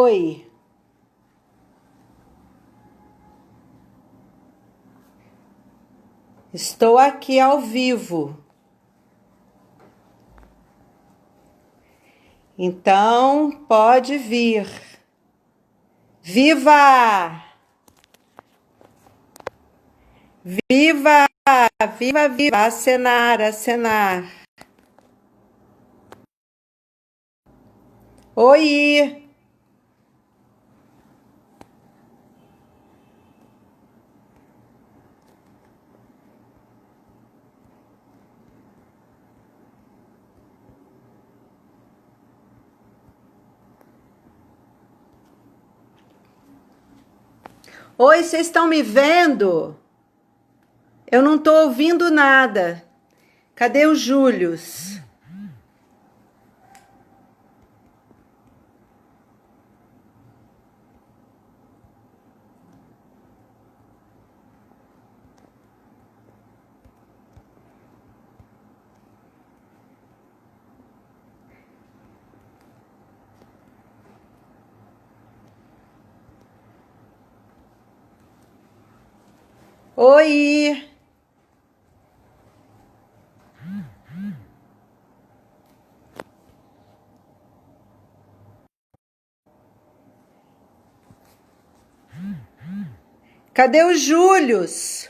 Oi, estou aqui ao vivo. Então, pode vir. Viva! Viva! Viva, viva! Acenar, acenar. Oi! Oi, vocês estão me vendo? Eu não estou ouvindo nada. Cadê o Július? Oi! Cadê o Július?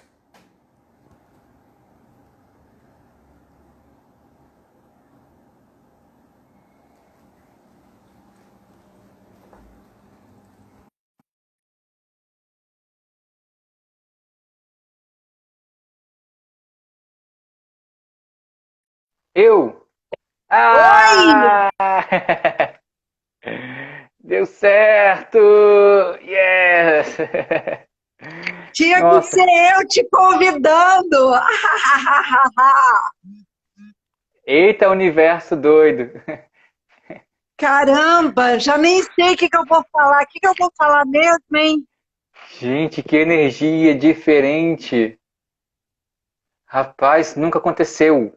Eu? Oi! Ah! Deu certo! Yes! Tinha que Nossa, ser eu te convidando. eita universo doido! Caramba, já nem sei o que eu vou falar. O que eu vou falar mesmo, hein? Gente, que energia diferente! Rapaz, nunca aconteceu.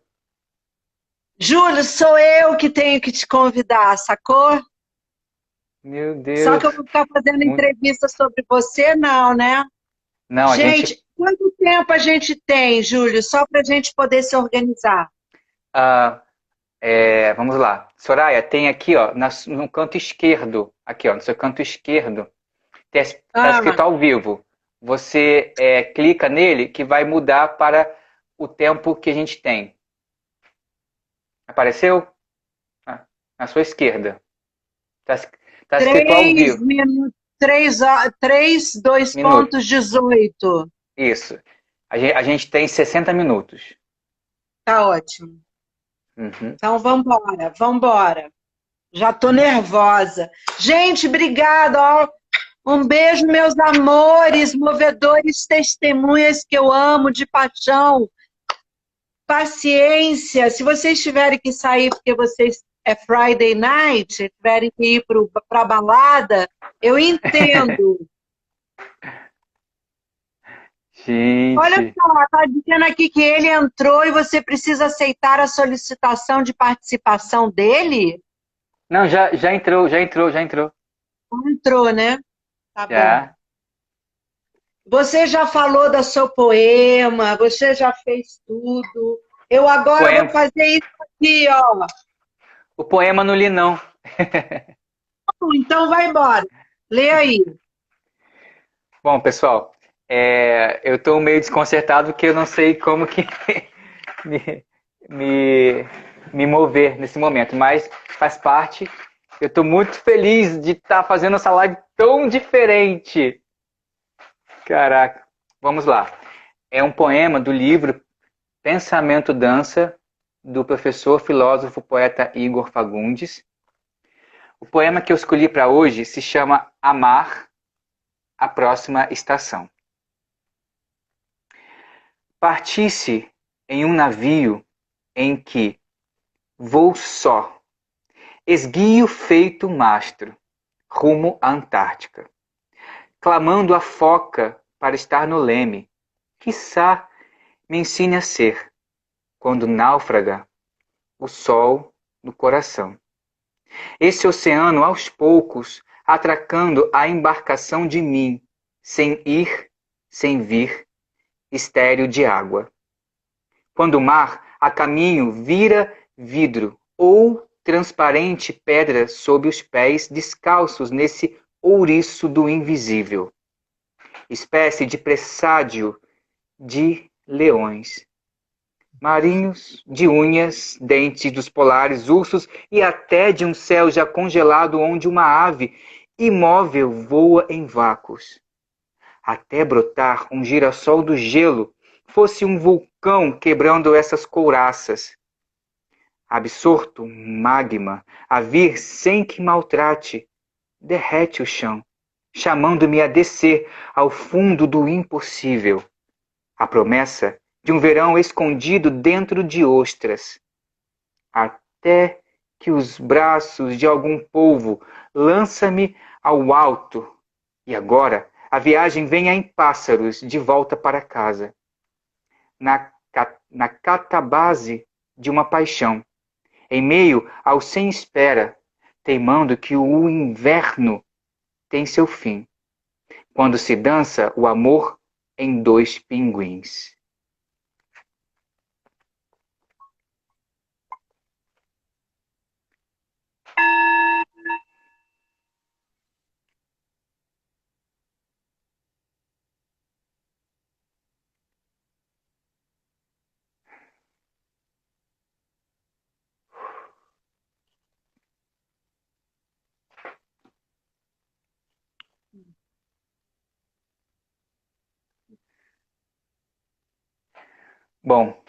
Júlio, sou eu que tenho que te convidar, sacou? Meu Só que eu Deus! vou ficar fazendo Mu- entrevista sobre você, não, né? Não, a gente. Gente, quanto tempo a gente tem, Júlio, só para a gente poder se organizar? ah, vamos lá. Soraya, tem aqui, ó, no canto esquerdo, aqui, ó, no seu canto esquerdo, está Ah, escrito ao vivo. Você clica nele que vai mudar para o tempo que a gente tem. Apareceu? Ah, na sua esquerda. Está escrito ao três vivo. minutos, três, dois Minuto. pontos, 18. Isso. A gente tem 60 minutos. Tá ótimo. Uhum. Então, vamos embora, vamos embora. Já tô nervosa. Gente, obrigada. Ó. Um beijo, meus amores, movedores, testemunhas que eu amo de paixão. Paciência. Se vocês tiverem que sair porque vocês é Friday night, tiverem que ir para a balada, eu entendo. Olha Gente. só, está dizendo aqui que ele entrou e você precisa aceitar a solicitação de participação dele? Não, já entrou, já entrou, já entrou. Não entrou, né? Tá bom. Já. Você já falou do seu poema, você já fez tudo. Eu O agora vou poema, fazer isso aqui, ó. o poema não li, não. Então vai embora. Lê aí. Bom, pessoal, eu estou meio desconcertado porque eu não sei como que me, me, me mover nesse momento, mas faz parte. Eu estou muito feliz de estar fazendo essa live tão diferente. Caraca, vamos lá. É um poema do livro Pensamento Dança, do professor, filósofo, poeta Igor Fagundes. O poema que eu escolhi para hoje se chama Amar, a Próxima Estação. Partisse em um navio em que vou só, esguio feito mastro, rumo à Antártica, clamando a foca para estar no leme, quiçá me ensine a ser, quando náufraga, o sol no coração. Esse oceano aos poucos atracando a embarcação de mim, sem ir, sem vir, estéril de água. Quando o mar, a caminho, vira vidro ou transparente pedra sob os pés descalços nesse ouriço do invisível, espécie de pressádio de leões, marinhos, de unhas, dentes dos polares, ursos e até de um céu já congelado onde uma ave imóvel voa em vácuos, até brotar um girassol do gelo, fosse um vulcão quebrando essas couraças. Absorto magma, a vir sem que maltrate, derrete o chão, chamando-me a descer ao fundo do impossível. A promessa de um verão escondido dentro de ostras, até que os braços de algum polvo lança-me ao alto, e agora a viagem venha em pássaros de volta para casa, na catabase de uma paixão, em meio ao sem espera, teimando que o inverno tem seu fim, quando se dança o amor em dois pinguins. Bom,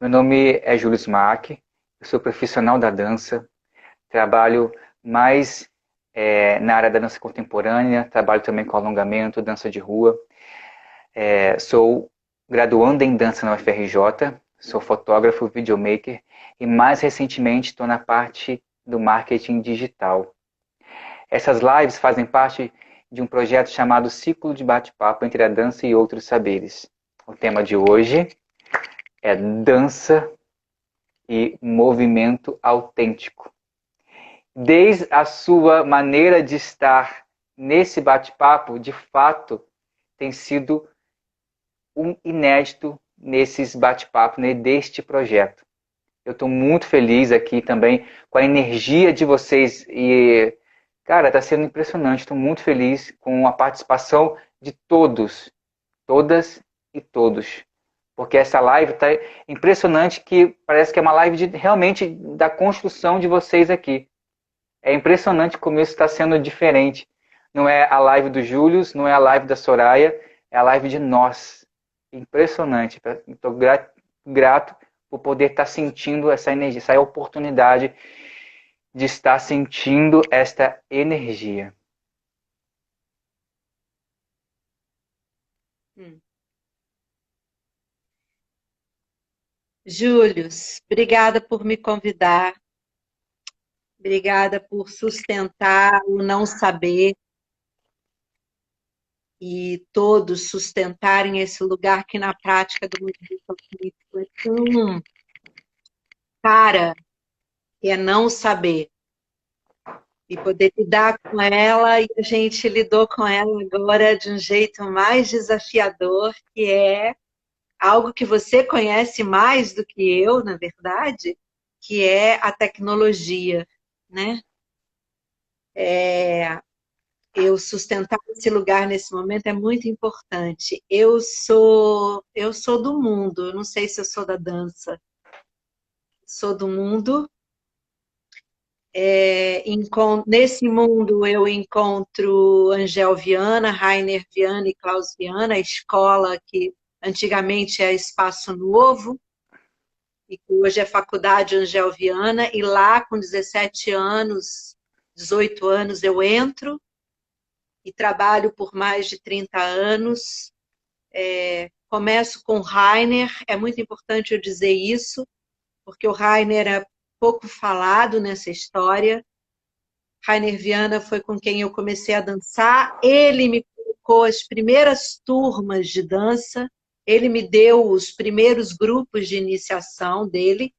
meu nome é Júlio Smack, eu sou profissional da dança, trabalho mais na área da dança contemporânea, trabalho também com alongamento, dança de rua. Sou graduando em dança na UFRJ, sou fotógrafo, videomaker e mais recentemente estou na parte do marketing digital. Essas lives fazem parte de um projeto chamado Ciclo de Bate-Papo entre a Dança e Outros Saberes. O tema de hoje é dança e movimento autêntico. Desde a sua maneira de estar nesse bate-papo, de fato, tem sido um inédito nesses bate-papos, deste projeto. Eu estou muito feliz aqui também com a energia de vocês e, cara, está sendo impressionante. Estou muito feliz com a participação de todos, todas e todos. Porque essa live está impressionante, que parece que é uma live realmente da construção de vocês aqui. É impressionante como isso está sendo diferente. Não é a live do Júlio, não é a live da Soraya, é a live de nós. Impressionante. Estou grato por poder estar sentindo essa energia, essa oportunidade de estar sentindo esta energia. Júlio, obrigada por me convidar. Obrigada por sustentar o não saber e todos sustentarem esse lugar que na prática do movimento autêntico é tão cara, que é não saber. E poder lidar com ela, e a gente lidou com ela agora de um jeito mais desafiador, que é algo que você conhece mais do que eu, na verdade, que é a tecnologia, né? Eu sustentar esse lugar nesse momento é muito importante. Eu sou do mundo, eu não sei se eu sou da dança. Sou do mundo. Nesse mundo eu encontro Angel Viana, Rainer Viana e Klaus Viana, a escola que antigamente é Espaço Novo, e que hoje é Faculdade Angel Viana, e lá com 17 anos, 18 anos eu entro e trabalho por mais de 30 anos. Começo com Rainer, é muito importante eu dizer isso, porque o Rainer é pouco falado nessa história. Rainer Viana foi com quem eu comecei a dançar, ele me colocou as primeiras turmas de dança, ele me deu os primeiros grupos de iniciação dele.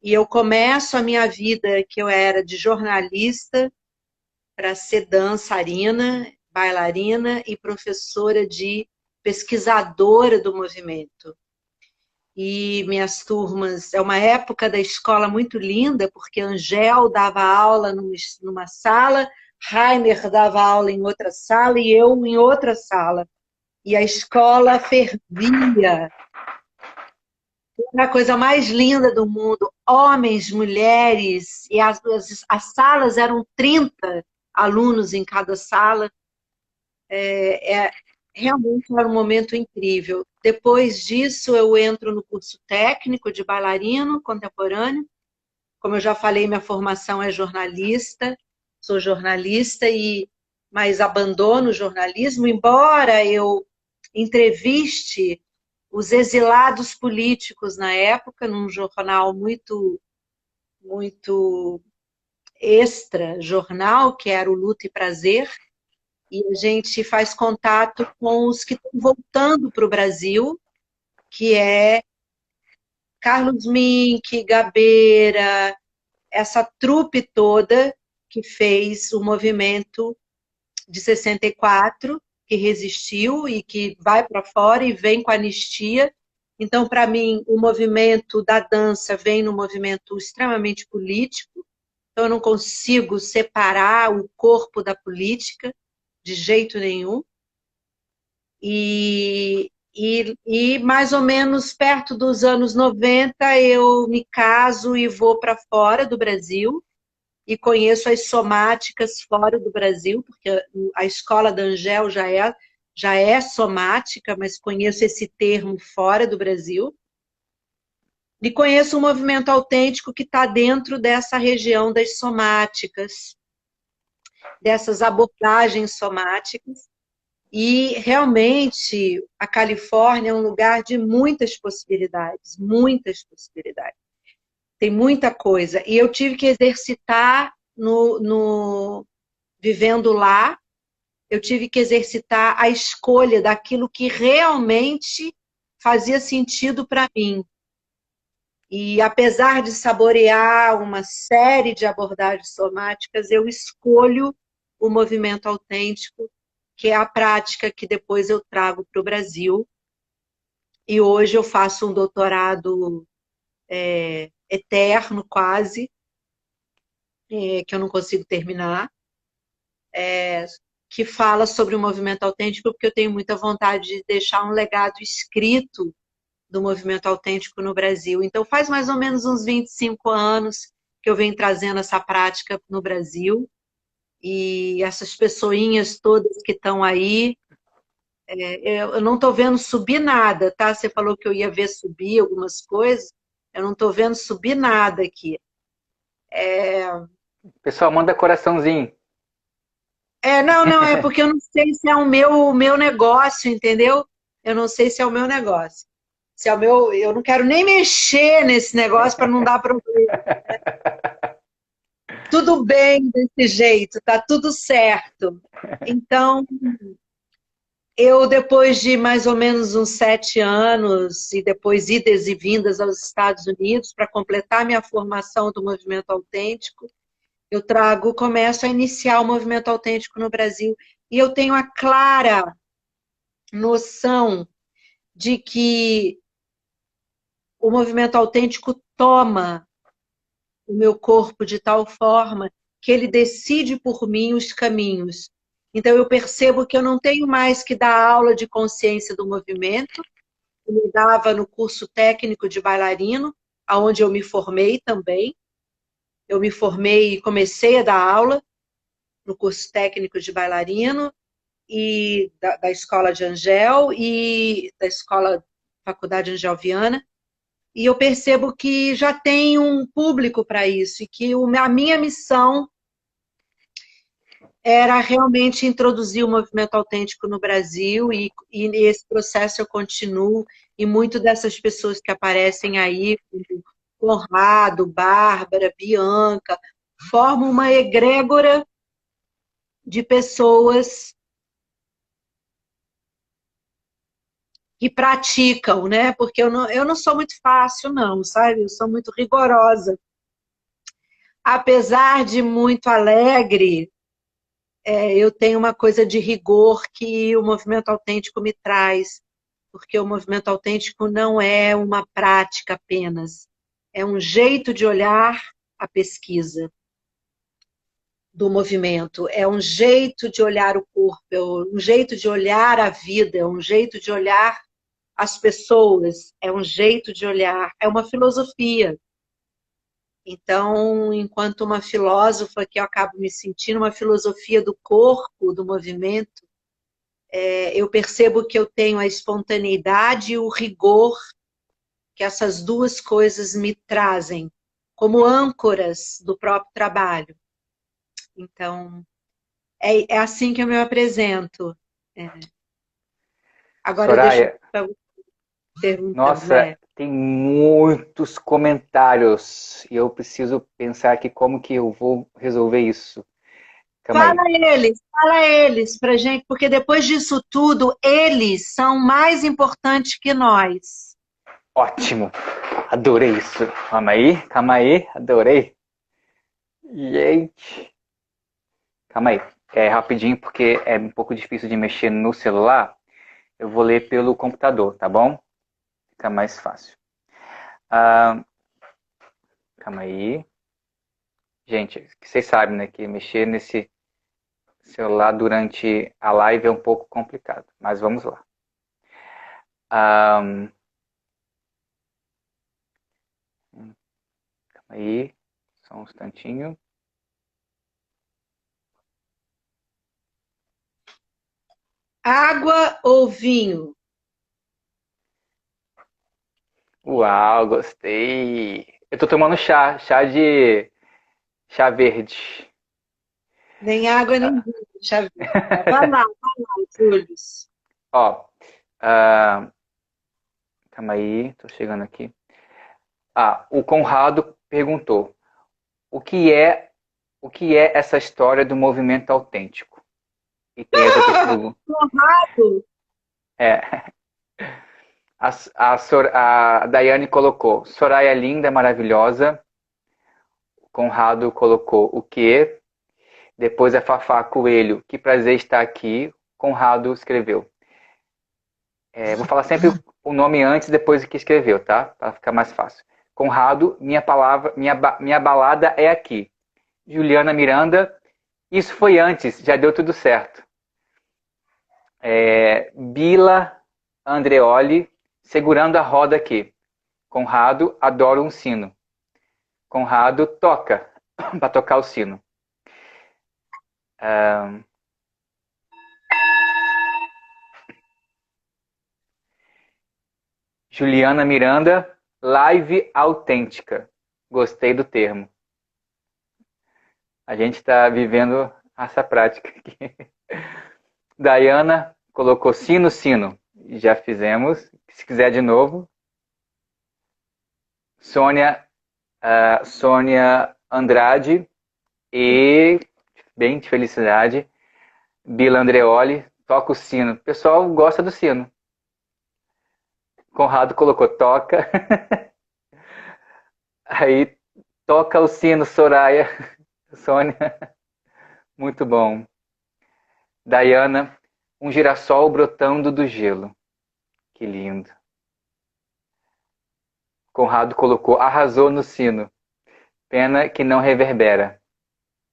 E eu começo a minha vida, que eu era de jornalista, para ser dançarina, bailarina e professora de pesquisadora do movimento. E minhas turmas, é uma época da escola muito linda, porque Angel dava aula numa sala, Rainer dava aula em outra sala e eu em outra sala. E a escola fervia. Era a coisa mais linda do mundo. Homens, mulheres, e as salas eram 30 alunos em cada sala. Realmente era um momento incrível. Depois disso, eu entro no curso técnico de bailarino contemporâneo. Como eu já falei, minha formação é jornalista, sou jornalista, mas abandono o jornalismo, embora eu entreviste os exilados políticos na época, num jornal muito, muito extra jornal, que era o Luta e Prazer, e a gente faz contato com os que estão voltando para o Brasil, que é Carlos Mink, Gabeira, essa trupe toda que fez o movimento de 64, que resistiu e que vai para fora e vem com a anistia. Então, para mim, o movimento da dança vem num movimento extremamente político, então eu não consigo separar o corpo da política de jeito nenhum. E mais ou menos perto dos anos 90 eu me caso e vou para fora do Brasil e conheço as somáticas fora do Brasil, porque a escola da Angel já é somática, mas conheço esse termo fora do Brasil. E conheço o movimento autêntico que está dentro dessa região das somáticas, dessas abordagens somáticas. E realmente a Califórnia é um lugar de muitas possibilidades, muitas possibilidades. Tem muita coisa. E eu tive que exercitar vivendo lá, eu tive que exercitar a escolha daquilo que realmente fazia sentido para mim. E apesar de saborear uma série de abordagens somáticas, eu escolho o movimento autêntico, que é a prática que depois eu trago para o Brasil. E hoje eu faço um doutorado eterno, quase, que eu não consigo terminar, que fala sobre o movimento autêntico, porque eu tenho muita vontade de deixar um legado escrito do movimento autêntico no Brasil. Então, faz mais ou menos uns 25 anos que eu venho trazendo essa prática no Brasil, e essas pessoinhas todas que estão aí, eu não estou vendo subir nada, tá? Você falou que eu ia ver subir algumas coisas, eu não estou vendo subir nada aqui. Pessoal, manda coraçãozinho. Não, é porque eu não sei se é o meu negócio, entendeu? Eu não sei se é o meu negócio. Se é o meu, eu não quero nem mexer nesse negócio para não dar problema. Tudo bem desse jeito, tá tudo certo. Então, eu, depois de mais ou menos uns 7 anos, e depois idas e vindas aos Estados Unidos, para completar minha formação do movimento autêntico, começo a iniciar o movimento autêntico no Brasil. E eu tenho a clara noção de que o movimento autêntico toma o meu corpo de tal forma que ele decide por mim os caminhos. Então eu percebo que eu não tenho mais que dar aula de consciência do movimento, como eu dava no curso técnico de bailarino, aonde eu me formei também. Eu me formei e comecei a dar aula no curso técnico de bailarino e da escola de Angel e da escola Faculdade Angel Viana. E eu percebo que já tem um público para isso, e que a minha missão era realmente introduzir o movimento autêntico no Brasil, e esse processo eu continuo, e muito dessas pessoas que aparecem aí, Conrado, Bárbara, Bianca, formam uma egrégora de pessoas que praticam, né? Porque eu não sou muito fácil, não, sabe? Eu sou muito rigorosa. Apesar de muito alegre, eu tenho uma coisa de rigor que o movimento autêntico me traz, porque o movimento autêntico não é uma prática apenas, é um jeito de olhar a pesquisa do movimento, é um jeito de olhar o corpo, é um jeito de olhar a vida, é um jeito de olhar as pessoas, é um jeito de olhar, é uma filosofia. Então, enquanto uma filósofa que eu acabo me sentindo, uma filosofia do corpo, do movimento, eu percebo que eu tenho a espontaneidade e o rigor que essas duas coisas me trazem como âncoras do próprio trabalho. Então, é assim que eu me apresento. É. Agora deixa eu Soraya, estar perguntando. nossa, tem muitos comentários e eu preciso pensar aqui como que eu vou resolver isso. Calma aí. Fala eles pra gente, porque depois disso tudo, eles são mais importantes que nós. Ótimo, adorei isso. Calma aí, adorei. Gente, calma aí. É rapidinho porque é um pouco difícil de mexer no celular. Eu vou ler pelo computador, tá bom? Fica mais fácil. Ah, calma aí. Gente, vocês sabem, né, que mexer nesse celular durante a live é um pouco complicado, mas vamos lá. Calma aí, só um instantinho. Água ou vinho? Uau, gostei. Eu tô tomando chá verde. Nem água, nem vinho. Deixa eu ver. Vai lá, Júlio. Ó, ah, calma aí, tô chegando aqui. Ah, o Conrado perguntou: o que é, o que é essa história do movimento autêntico? E tem as outras perguntas. Conrado, É, a Daiane colocou: Soraya linda, maravilhosa. O Conrado colocou: o quê? Depois a Fafá Coelho: que prazer estar aqui. Conrado escreveu. Vou falar sempre o nome antes, depois o que escreveu, tá? Para ficar mais fácil. Conrado, minha palavra, minha balada é aqui. Juliana Miranda, isso foi antes, já deu tudo certo. Bila Andreoli, segurando a roda aqui. Conrado, adoro um sino. Conrado, toca, para tocar o sino. Juliana Miranda, live autêntica. Gostei do termo. A gente está vivendo essa prática aqui. Dayana colocou sino, sino. Já fizemos. Se quiser de novo. Sônia Andrade e, bem de felicidade, Bila Andreoli, toca o sino. O pessoal gosta do sino. Conrado colocou toca. Aí toca o sino, Soraya. Sônia, muito bom. Dayana, um girassol brotando do gelo. Que lindo. Conrado colocou, arrasou no sino. Pena que não reverbera.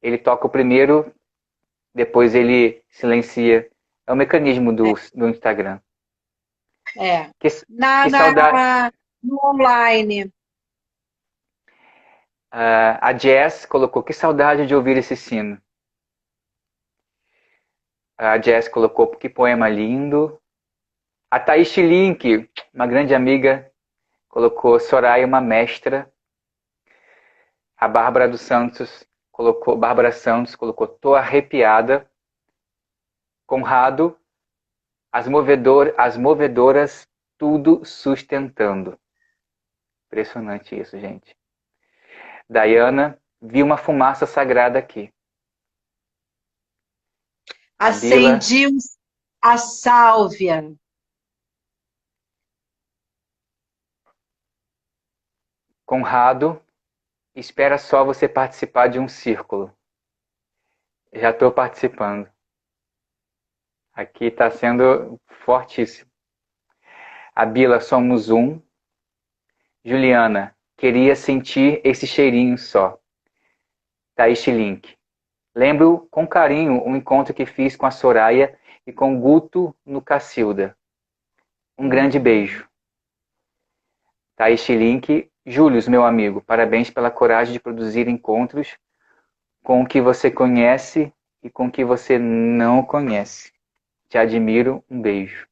Ele toca o primeiro, depois ele silencia. É o mecanismo do Instagram. é. Que saudade. No online. A Jess colocou, que saudade de ouvir esse sino. A Jess colocou, que poema lindo. A Thaís Link, uma grande amiga, colocou Soraya, uma mestra. A Bárbara Santos colocou, tô arrepiada. Conrado, as movedoras, tudo sustentando. Impressionante isso, gente. Dayana, vi uma fumaça sagrada aqui. A Bila, Acendi a sálvia. Conrado, espera só você participar de um círculo. Já estou participando. Aqui está sendo fortíssimo. A Bila, somos um. Juliana, queria sentir esse cheirinho só. Thaís Link. Lembro com carinho o encontro que fiz com a Soraya e com o Guto no Cacilda. Um grande beijo. Thaís Link. Július, meu amigo, parabéns pela coragem de produzir encontros com o que você conhece e com o que você não conhece. Te admiro, um beijo.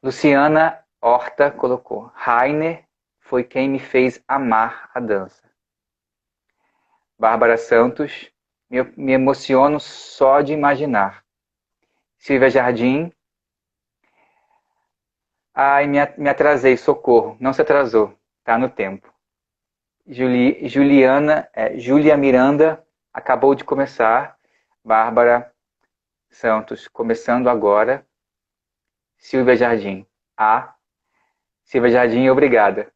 Luciana Horta colocou: Rainer foi quem me fez amar a dança. Bárbara Santos: me emociono só de imaginar. Silvia Jardim: ai, me atrasei, socorro. Não se atrasou, tá no tempo. Júlia Miranda: acabou de começar. Bárbara Santos: começando agora. Silvia Jardim: Silvia Jardim, obrigada.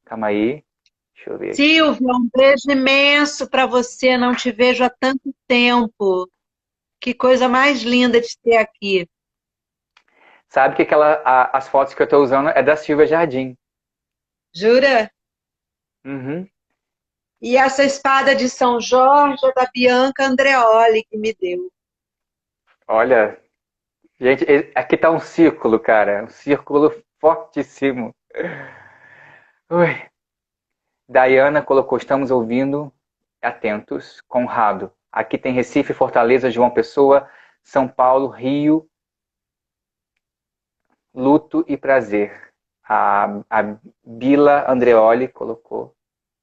Calma aí, deixa eu ver aqui. Silvia, um beijo imenso para você. Não te vejo há tanto tempo. Que coisa mais linda de ter aqui. Sabe que as fotos que eu estou usando é da Silvia Jardim. Jura? Uhum. E essa espada de São Jorge é da Bianca Andreoli que me deu. Olha, gente, aqui tá um círculo, cara. Um círculo fortíssimo. Ui. Dayana colocou: estamos ouvindo, atentos. Conrado: aqui tem Recife, Fortaleza, João Pessoa, São Paulo, Rio, luto e prazer. A Bila Andreoli colocou.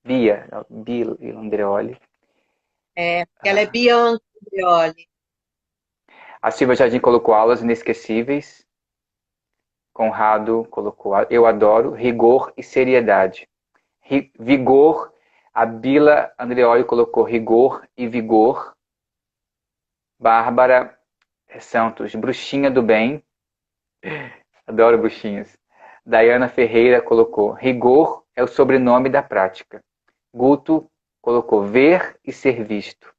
Bia Andreoli. Ela é Bianca Andreoli. A Silvia Jardim colocou aulas inesquecíveis. Conrado colocou: eu adoro rigor e seriedade. Vigor. A Bila Andreoli colocou rigor e vigor. Bárbara Santos: bruxinha do bem. Adoro bruxinhas. Dayana Ferreira colocou: rigor é o sobrenome da prática. Guto colocou: ver e ser visto.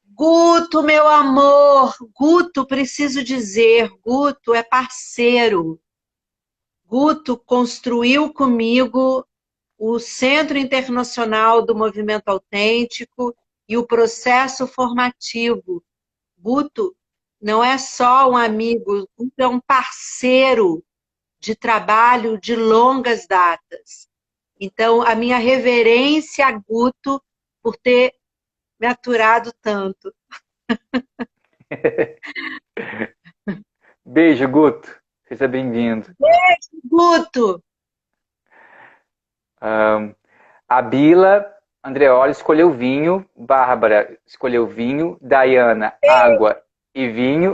Guto, meu amor. Guto, preciso dizer, Guto é parceiro. Guto construiu comigo o Centro Internacional do Movimento Autêntico e o processo formativo. Guto não é só um amigo, Guto é um parceiro de trabalho de longas datas. Então, a minha reverência a Guto por ter me aturado tanto. Beijo, Guto. Seja bem-vindo. Beijo, Guto! A Bila Andreoli escolheu vinho. Bárbara escolheu vinho. Dayana, água e vinho.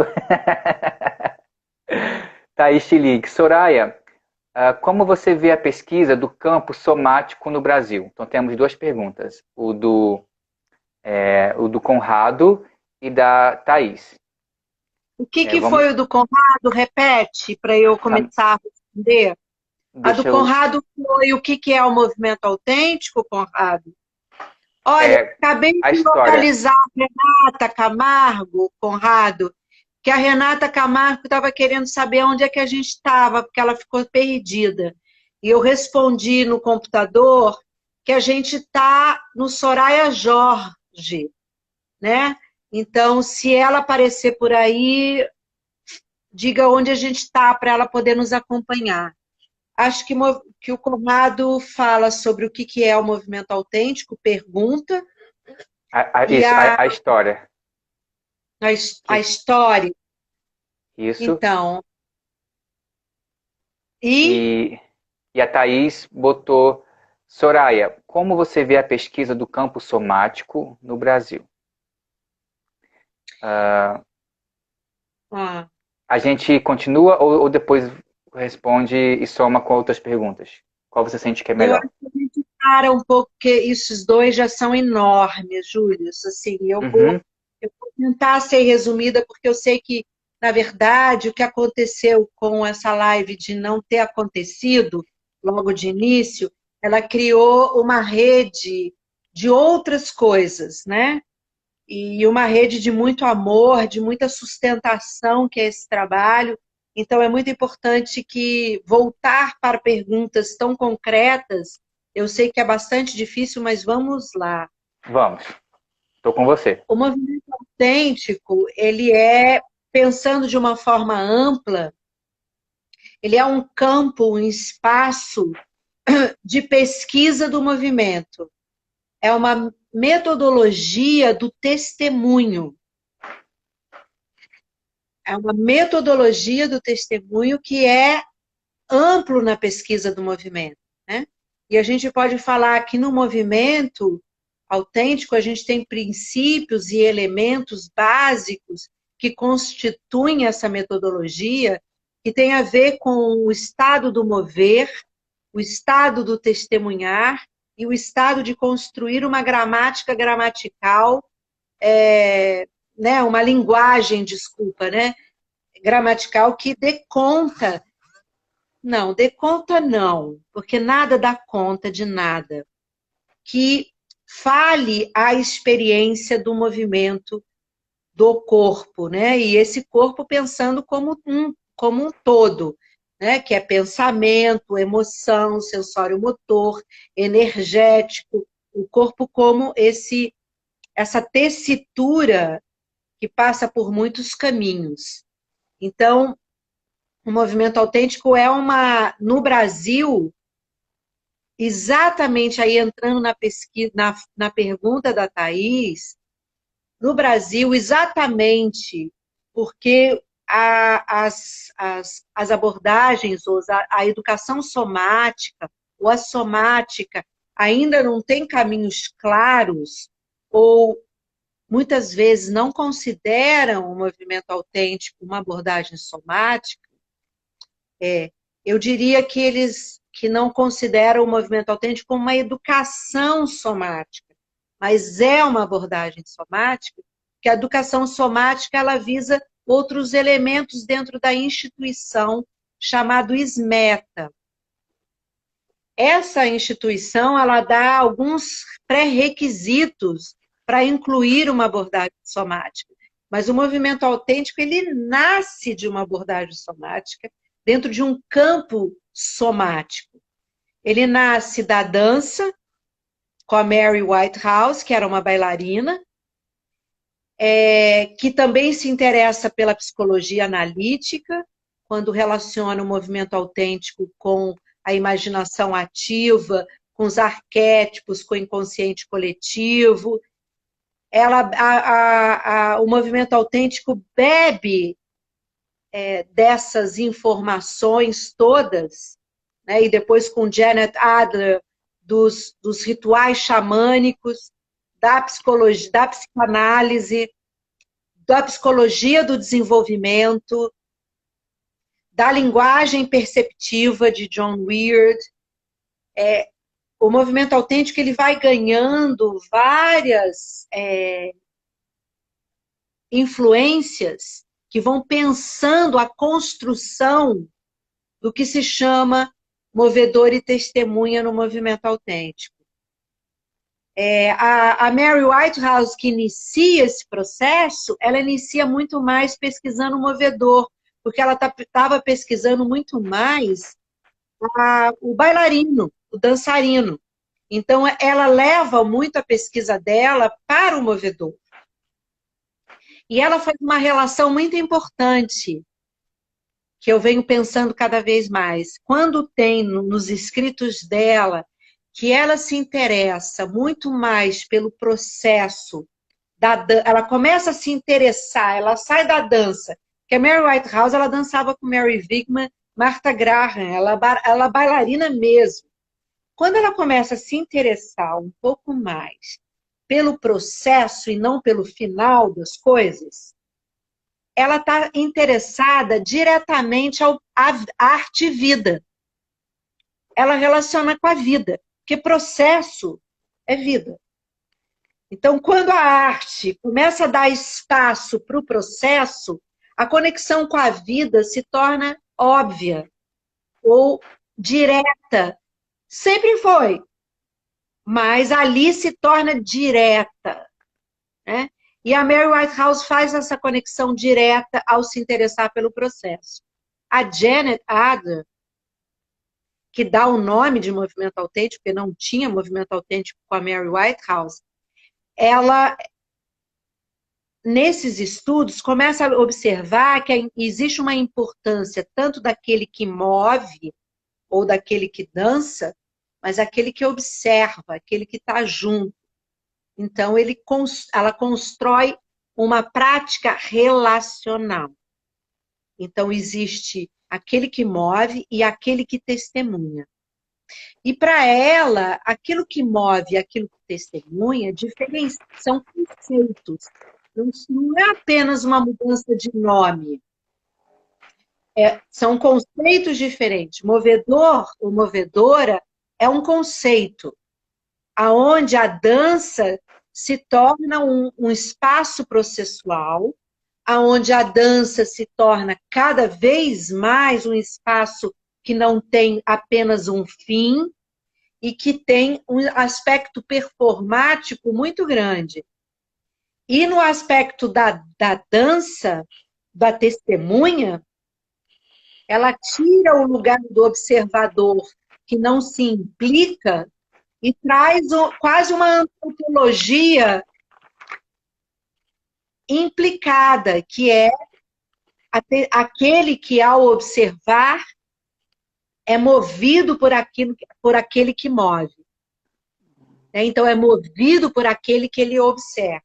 Thaís Link. Soraya, como você vê a pesquisa do campo somático no Brasil? Então temos duas perguntas. O do Conrado e da Thaís. O que foi o do Conrado? Repete para eu começar a responder. A do Conrado foi o que é o movimento autêntico, Conrado? Olha, acabei de localizar a Renata Camargo, Conrado, que a Renata Camargo estava querendo saber onde é que a gente estava, porque ela ficou perdida. E eu respondi no computador que a gente está no Soraya Jorge, né? Então, se ela aparecer por aí, diga onde a gente está para ela poder nos acompanhar. Acho que o Conrado fala sobre o que é o movimento autêntico, pergunta. A história. A história. Isso. Então. E a Thaís botou: Soraya, como você vê a pesquisa do campo somático no Brasil? A gente continua ou depois responde e soma com outras perguntas? Qual você sente que é melhor? Eu acho que a gente para um pouco, porque esses dois já são enormes, Júlio. Assim, eu vou tentar ser resumida, porque eu sei que na verdade, o que aconteceu com essa live de não ter acontecido logo de início, ela criou uma rede de outras coisas, né? E uma rede de muito amor, de muita sustentação, que é esse trabalho. Então, é muito importante que voltar para perguntas tão concretas, eu sei que é bastante difícil, mas vamos lá. Vamos, estou com você. O movimento autêntico, ele é, pensando de uma forma ampla, ele é um campo, um espaço de pesquisa do movimento. É uma metodologia do testemunho. É uma metodologia do testemunho que é amplo na pesquisa do movimento, né? E a gente pode falar que no movimento autêntico a gente tem princípios e elementos básicos que constituem essa metodologia, que tem a ver com o estado do mover, o estado do testemunhar e o estado de construir uma gramática gramatical, né, uma linguagem, desculpa, né, gramatical que dê conta. Não, dê conta não, porque nada dá conta de nada. Que fale a experiência do movimento do corpo, né? E esse corpo pensando como um todo, né? Que é pensamento, emoção, sensório-motor, energético, o corpo como essa tessitura que passa por muitos caminhos. Então, o movimento autêntico é no Brasil, exatamente aí entrando na pesquisa, na pergunta da Thaís, no Brasil, exatamente porque as abordagens, ou a educação somática, ou a somática, ainda não tem caminhos claros, ou muitas vezes não consideram o movimento autêntico uma abordagem somática, eu diria que eles que não consideram o movimento autêntico como uma educação somática, mas é uma abordagem somática, que a educação somática ela visa outros elementos dentro da instituição, chamado SMETA. Essa instituição ela dá alguns pré-requisitos para incluir uma abordagem somática, mas o movimento autêntico ele nasce de uma abordagem somática dentro de um campo somático. Ele nasce da dança, com a Mary Whitehouse, que era uma bailarina, que também se interessa pela psicologia analítica, quando relaciona o movimento autêntico com a imaginação ativa, com os arquétipos, com o inconsciente coletivo. O movimento autêntico bebe dessas informações todas, né? E depois com Janet Adler, dos rituais xamânicos, da psicologia, da psicanálise, da psicologia do desenvolvimento, da linguagem perceptiva de John Weird. O movimento autêntico ele vai ganhando várias influências que vão pensando a construção do que se chama movedor e testemunha no movimento autêntico. A Mary Whitehouse, que inicia esse processo, ela inicia muito mais pesquisando o movedor, porque ela estava pesquisando muito mais o bailarino, o dançarino. Então, ela leva muito a pesquisa dela para o movedor. E ela faz uma relação muito importante, que eu venho pensando cada vez mais. Quando tem nos escritos dela que ela se interessa muito mais pelo processo, ela começa a se interessar, ela sai da dança, que a Mary Whitehouse, ela dançava com Mary Wigman, Martha Graham, ela é bailarina mesmo. Quando ela começa a se interessar um pouco mais pelo processo e não pelo final das coisas, ela está interessada diretamente à arte e vida. Ela relaciona com a vida, porque processo é vida. Então, quando a arte começa a dar espaço para o processo, a conexão com a vida se torna óbvia ou direta. Sempre foi, mas ali se torna direta, né? E a Mary Whitehouse faz essa conexão direta ao se interessar pelo processo. A Janet Adler, que dá o nome de movimento autêntico, porque não tinha movimento autêntico com a Mary Whitehouse, ela, nesses estudos, começa a observar que existe uma importância tanto daquele que move ou daquele que dança, mas aquele que observa, aquele que está junto. Então, ela constrói uma prática relacional. Então, existe aquele que move e aquele que testemunha. E para ela, aquilo que move e aquilo que testemunha são conceitos. Não é apenas uma mudança de nome. São conceitos diferentes. Movedor ou movedora é um conceito, aonde a dança se torna um espaço processual, aonde a dança se torna cada vez mais um espaço que não tem apenas um fim e que tem um aspecto performático muito grande. E no aspecto da dança, da testemunha, ela tira o lugar do observador que não se implica e traz quase uma antropologia implicada, que é aquele que, ao observar, é movido por aquele que move. Então, é movido por aquele que ele observa.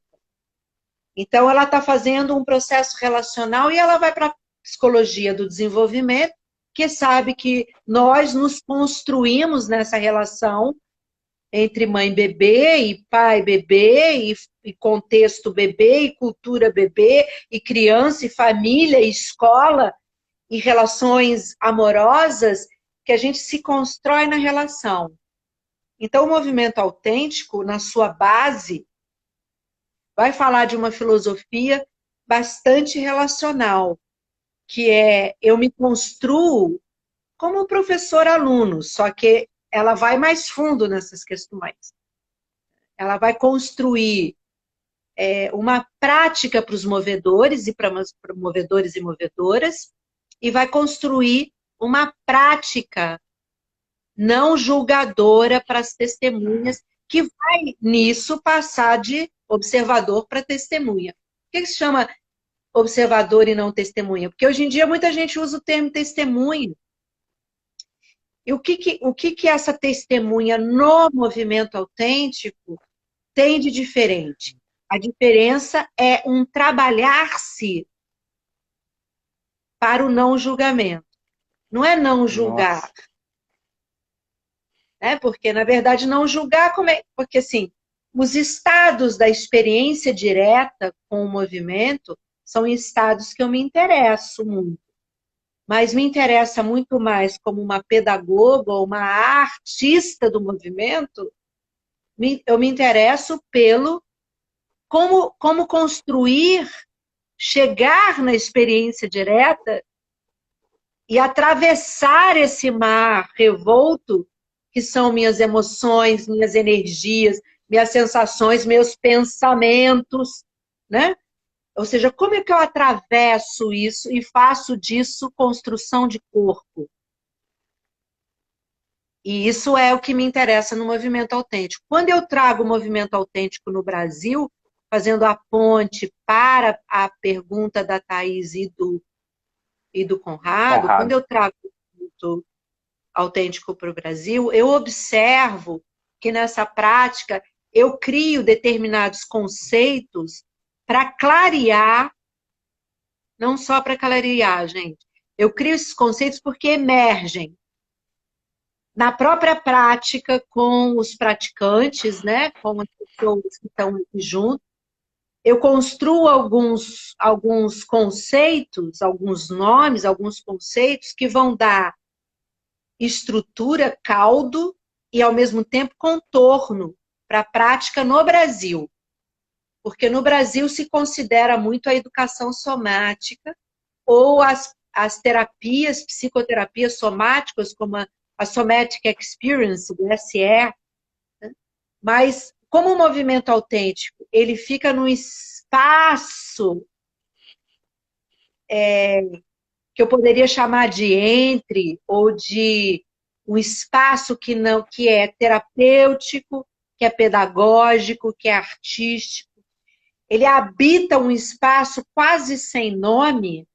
Então, ela está fazendo um processo relacional e ela vai para a psicologia do desenvolvimento, que sabe que nós nos construímos nessa relação entre mãe e bebê, e pai e bebê, e contexto bebê, e cultura bebê, e criança, e família, e escola, e relações amorosas, que a gente se constrói na relação. Então, o movimento autêntico, na sua base, vai falar de uma filosofia bastante relacional, que é eu me construo como professor-aluno, só que ela vai mais fundo nessas questões. Ela vai construir uma prática para os movedores e para movedores e movedoras, e vai construir uma prática não julgadora para as testemunhas, que vai, nisso, passar de observador para testemunha. Por que se chama observador e não testemunha? Porque hoje em dia muita gente usa o termo testemunha. E o que essa testemunha no movimento autêntico tem de diferente? A diferença é um trabalhar-se para o não julgamento. Não é não julgar. Nossa. Porque, na verdade, não julgar, porque assim, os estados da experiência direta com o movimento são estados que eu me interesso muito. Mas me interessa muito mais como uma pedagoga ou uma artista do movimento, eu me interesso pelo como construir, chegar na experiência direta e atravessar esse mar revolto que são minhas emoções, minhas energias, minhas sensações, meus pensamentos, né? Ou seja, como é que eu atravesso isso e faço disso construção de corpo? E isso é o que me interessa no movimento autêntico. Quando eu trago o movimento autêntico no Brasil, fazendo a ponte para a pergunta da Thaís e do Conrado, quando eu trago o movimento autêntico para o Brasil, eu observo que nessa prática eu crio determinados conceitos para clarear, não só para clarear, gente. Eu crio esses conceitos porque emergem na própria prática com os praticantes, né, com as pessoas que estão aqui junto. Eu construo alguns conceitos, alguns nomes, alguns conceitos que vão dar estrutura, caldo e, ao mesmo tempo, contorno para a prática no Brasil. Porque no Brasil se considera muito a educação somática ou as terapias, psicoterapias somáticas, como a Somatic Experience, do SE, né? Mas como o movimento autêntico, ele fica no espaço que eu poderia chamar de entre, ou de um espaço que é terapêutico, que é pedagógico, que é artístico. Ele habita um espaço quase sem nome,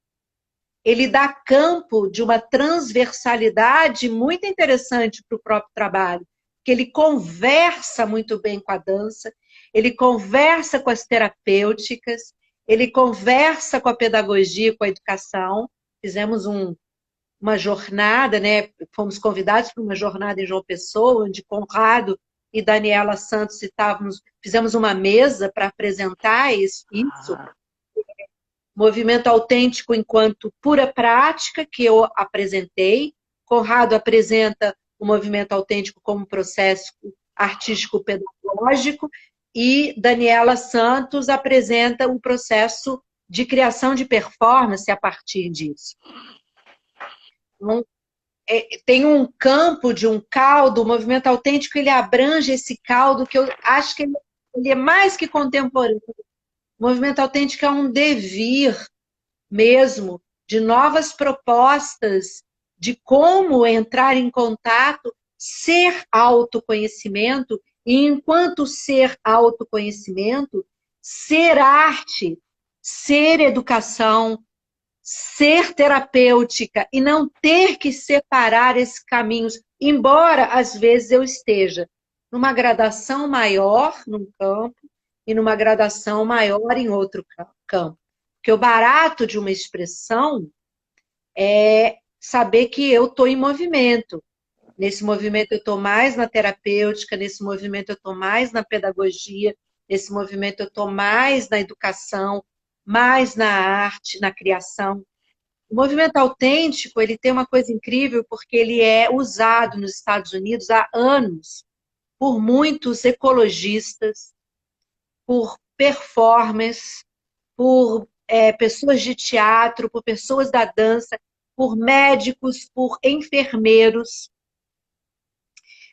ele dá campo de uma transversalidade muito interessante para o próprio trabalho, que ele conversa muito bem com a dança, ele conversa com as terapêuticas, ele conversa com a pedagogia, com a educação. Fizemos uma jornada, né? Fomos convidados para uma jornada em João Pessoa, onde Conrado e Daniela Santos fizemos uma mesa para apresentar isso. Movimento autêntico enquanto pura prática, que eu apresentei. Conrado apresenta o movimento autêntico como processo artístico-pedagógico e Daniela Santos apresenta um processo de criação de performance a partir disso. Então, tem um campo de um caldo, o movimento autêntico ele abrange esse caldo que eu acho que ele é mais que contemporâneo. O movimento autêntico é um devir mesmo, de novas propostas de como entrar em contato, ser autoconhecimento, e enquanto ser autoconhecimento, ser arte, ser educação, ser terapêutica, e não ter que separar esses caminhos, embora às vezes eu esteja numa gradação maior num campo e numa gradação maior em outro campo. Porque o barato de uma expressão é saber que eu estou em movimento. Nesse movimento eu estou mais na terapêutica, nesse movimento eu estou mais na pedagogia, nesse movimento eu estou mais na educação, mais na arte, na criação. O movimento autêntico, ele tem uma coisa incrível, porque ele é usado nos Estados Unidos há anos por muitos ecologistas, por performers, por pessoas de teatro, por pessoas da dança, por médicos, por enfermeiros,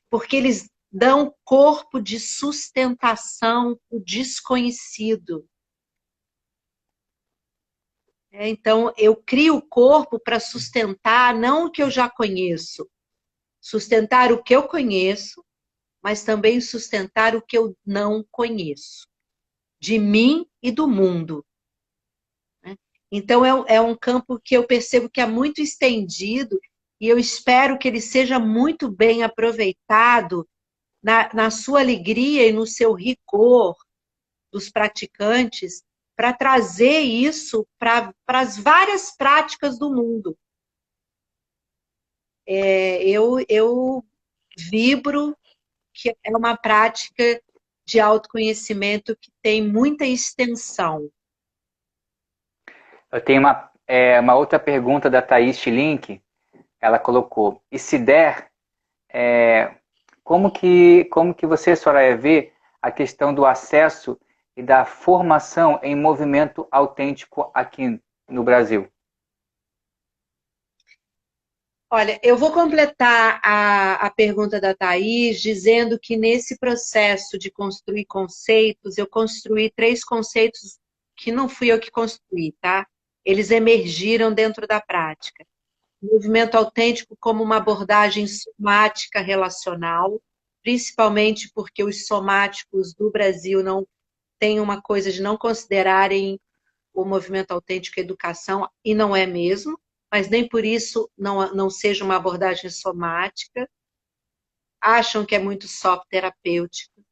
porque eles dão corpo de sustentação o desconhecido. Então, eu crio o corpo para sustentar não o que eu já conheço, sustentar o que eu conheço, mas também sustentar o que eu não conheço, de mim e do mundo. Então, é um campo que eu percebo que é muito estendido e eu espero que ele seja muito bem aproveitado na sua alegria e no seu rigor dos praticantes para trazer isso para as várias práticas do mundo. Eu vibro que é uma prática de autoconhecimento que tem muita extensão. Eu tenho uma outra pergunta da Thaís Link. Ela colocou: e se der, como que você, Soraya, vê a questão do acesso e da formação em movimento autêntico aqui no Brasil? Olha, eu vou completar a pergunta da Thaís dizendo que nesse processo de construir conceitos, eu construí 3 conceitos que não fui eu que construí, tá? Eles emergiram dentro da prática. Movimento autêntico como uma abordagem somática relacional, principalmente porque os somáticos do Brasil não têm uma coisa de não considerarem o movimento autêntico educação, e não é mesmo, mas nem por isso não seja uma abordagem somática. Acham que é muito soft terapêutico,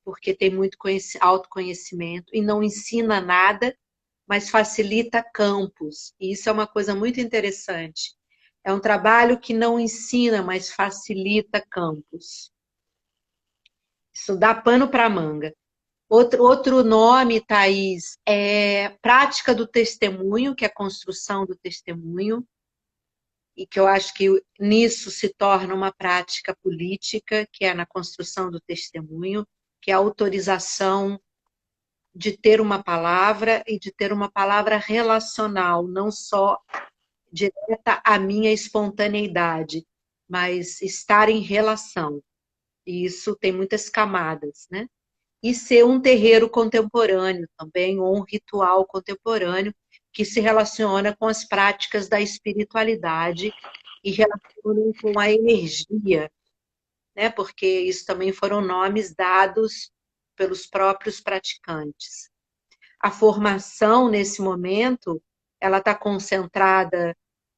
porque tem muito autoconhecimento e não ensina nada, mas facilita campos. E isso é uma coisa muito interessante. É um trabalho que não ensina, mas facilita campos. Isso dá pano para manga. Outro nome, Thaís, é prática do testemunho, que é a construção do testemunho, e que eu acho que nisso se torna uma prática política, que é na construção do testemunho, que é a autorização de ter uma palavra e de ter uma palavra relacional, não só direta à minha espontaneidade, mas estar em relação. E isso tem muitas camadas, né? E ser um terreiro contemporâneo também, ou um ritual contemporâneo que se relaciona com as práticas da espiritualidade e relacionam com a energia, né? Porque isso também foram nomes dados pelos próprios praticantes. A formação, nesse momento, ela está concentrada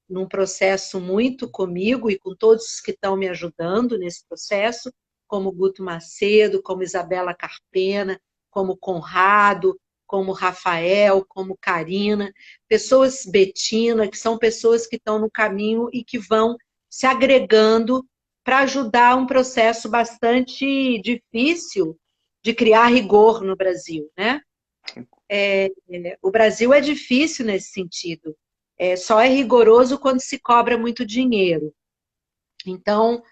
num processo muito comigo e com todos os que estão me ajudando nesse processo, como Guto Macedo, como Isabela Carpena, como Conrado, como Rafael, como Karina, pessoas Betina, que são pessoas que estão no caminho e que vão se agregando para ajudar um processo bastante difícil de criar rigor no Brasil, né? O Brasil é difícil nesse sentido. Só é rigoroso quando se cobra muito dinheiro. Então,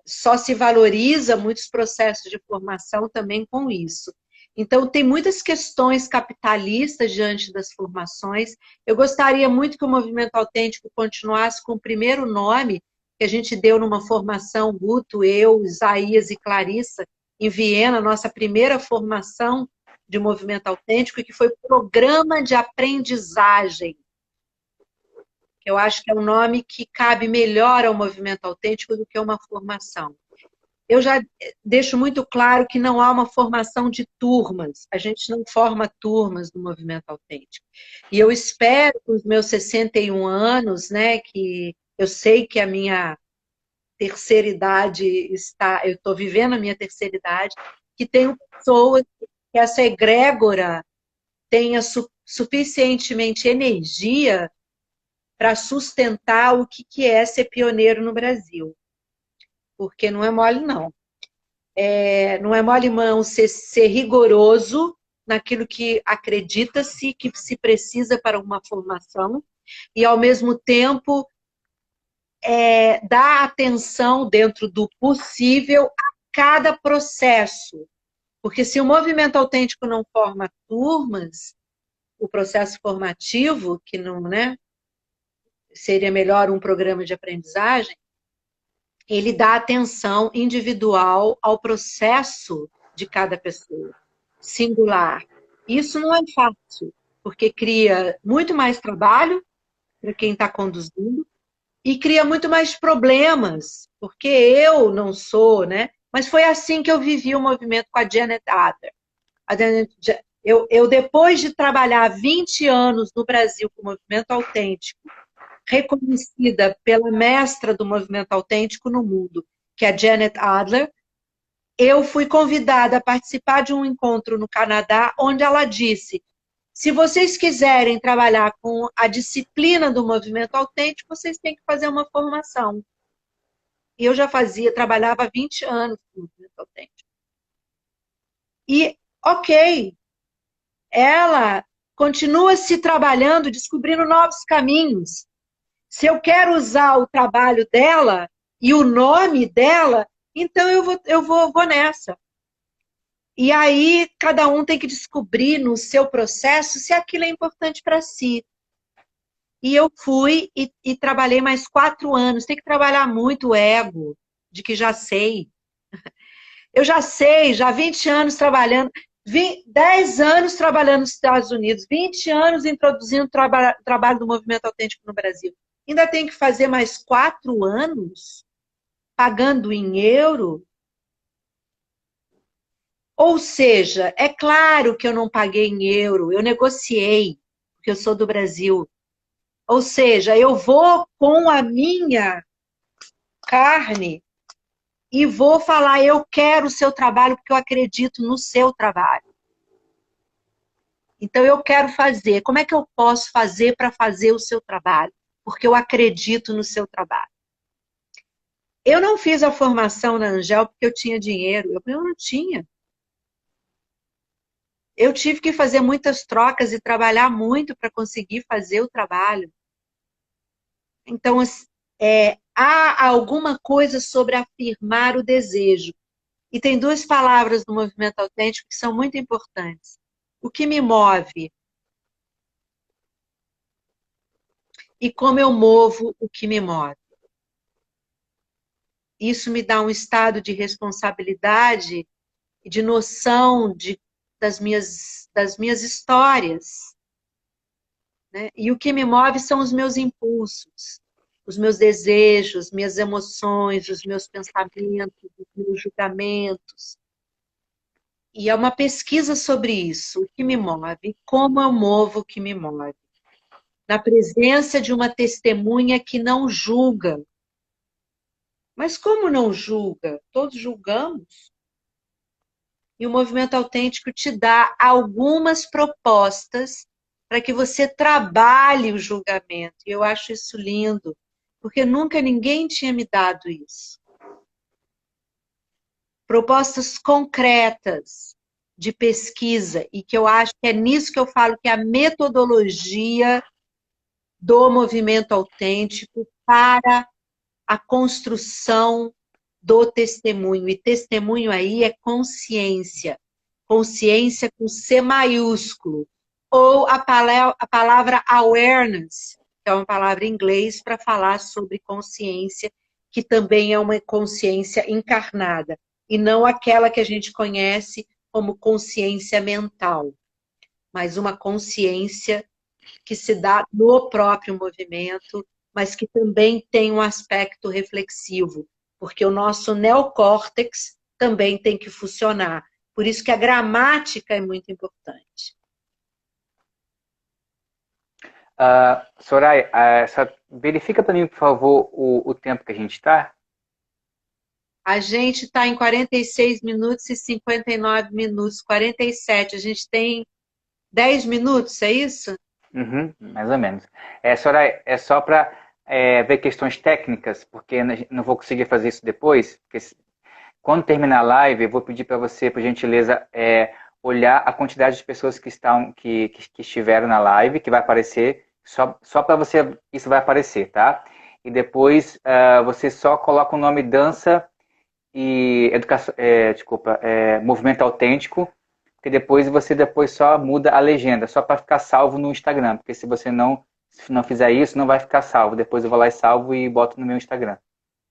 só se valoriza muitos processos de formação também com isso. Então, tem muitas questões capitalistas diante das formações. Eu gostaria muito que o movimento autêntico continuasse com o primeiro nome que a gente deu numa formação, Guto, eu, Isaías e Clarissa, em Viena, nossa primeira formação de movimento autêntico, que foi Programa de Aprendizagem. Eu acho que é um nome que cabe melhor ao movimento autêntico do que uma formação. Eu já deixo muito claro que não há uma formação de turmas. A gente não forma turmas no movimento autêntico. E eu espero que os meus 61 anos, né, que eu sei que a minha terceira idade está, eu estou vivendo a minha terceira idade, que tenham pessoas, que essa egrégora tenha suficientemente energia para sustentar o que é ser pioneiro no Brasil. Porque não é mole, não. Não é mole, não, ser rigoroso naquilo que acredita-se que se precisa para uma formação e, ao mesmo tempo, dar atenção dentro do possível a cada processo. Porque se o movimento autêntico não forma turmas, o processo formativo, que não, né, seria melhor um programa de aprendizagem, ele dá atenção individual ao processo de cada pessoa, singular. Isso não é fácil, porque cria muito mais trabalho para quem está conduzindo e cria muito mais problemas, porque eu não sou, né? Mas foi assim que eu vivi o movimento com a Janet Adler. Eu, depois de trabalhar 20 anos no Brasil com o movimento autêntico, reconhecida pela mestra do movimento autêntico no mundo, que é a Janet Adler, eu fui convidada a participar de um encontro no Canadá, onde ela disse: se vocês quiserem trabalhar com a disciplina do movimento autêntico, vocês têm que fazer uma formação. E eu já trabalhava há 20 anos com o movimento autêntico. E, ok, ela continua se trabalhando, descobrindo novos caminhos. Se eu quero usar o trabalho dela e o nome dela, então eu vou nessa. E aí, cada um tem que descobrir no seu processo se aquilo é importante para si. E eu fui e trabalhei mais 4 anos. Tem que trabalhar muito o ego, de que já sei. Eu já sei, já 20 anos trabalhando, 10 anos trabalhando nos Estados Unidos, 20 anos introduzindo o trabalho do movimento autêntico no Brasil. Ainda tem que fazer mais 4 anos pagando em euro? Ou seja, é claro que eu não paguei em euro, eu negociei, porque eu sou do Brasil. Ou seja, eu vou com a minha carne e vou falar, eu quero o seu trabalho porque eu acredito no seu trabalho. Então eu quero fazer. Como é que eu posso fazer para fazer o seu trabalho? Porque eu acredito no seu trabalho. Eu não fiz a formação na Angel porque eu tinha dinheiro. Eu não tinha. Eu tive que fazer muitas trocas e trabalhar muito para conseguir fazer o trabalho. Então, há alguma coisa sobre afirmar o desejo. E tem 2 palavras do movimento autêntico que são muito importantes. o que me move e como eu movo o que me move. Isso me dá um estado de responsabilidade e de noção das minhas histórias. Né? E o que me move são os meus impulsos, os meus desejos, minhas emoções, os meus pensamentos, os meus julgamentos. E é uma pesquisa sobre isso, o que me move, como eu movo o que me move. Na presença de uma testemunha que não julga. Mas como não julga? Todos julgamos. E o movimento autêntico te dá algumas propostas para que você trabalhe o julgamento. E eu acho isso lindo, porque nunca ninguém tinha me dado isso. Propostas concretas de pesquisa, e que eu acho que é nisso que eu falo que é a metodologia do movimento autêntico para a construção do testemunho. E testemunho aí é consciência. Consciência com C maiúsculo. Ou a palavra awareness, que é uma palavra em inglês para falar sobre consciência, que também é uma consciência encarnada, e não aquela que a gente conhece como consciência mental, mas uma consciência que se dá no próprio movimento, mas que também tem um aspecto reflexivo, porque o nosso neocórtex também tem que funcionar. Por isso que a gramática é muito importante. Soraya, verifica para mim, por favor, o tempo que a gente está. A gente está em 46 minutos e 59 minutos, 47. A gente tem 10 minutos, é isso? Uhum, mais ou menos. Soraya, é só para ver questões técnicas, porque eu não vou conseguir fazer isso depois. Porque quando terminar a live, eu vou pedir para você, por gentileza, olhar a quantidade de pessoas que estiveram na live, que vai aparecer, só para você, isso vai aparecer, tá? E depois você só coloca o nome dança e educação, movimento autêntico, que depois você só muda a legenda, só para ficar salvo no Instagram, porque se não fizer isso, não vai ficar salvo. Depois eu vou lá e salvo e boto no meu Instagram.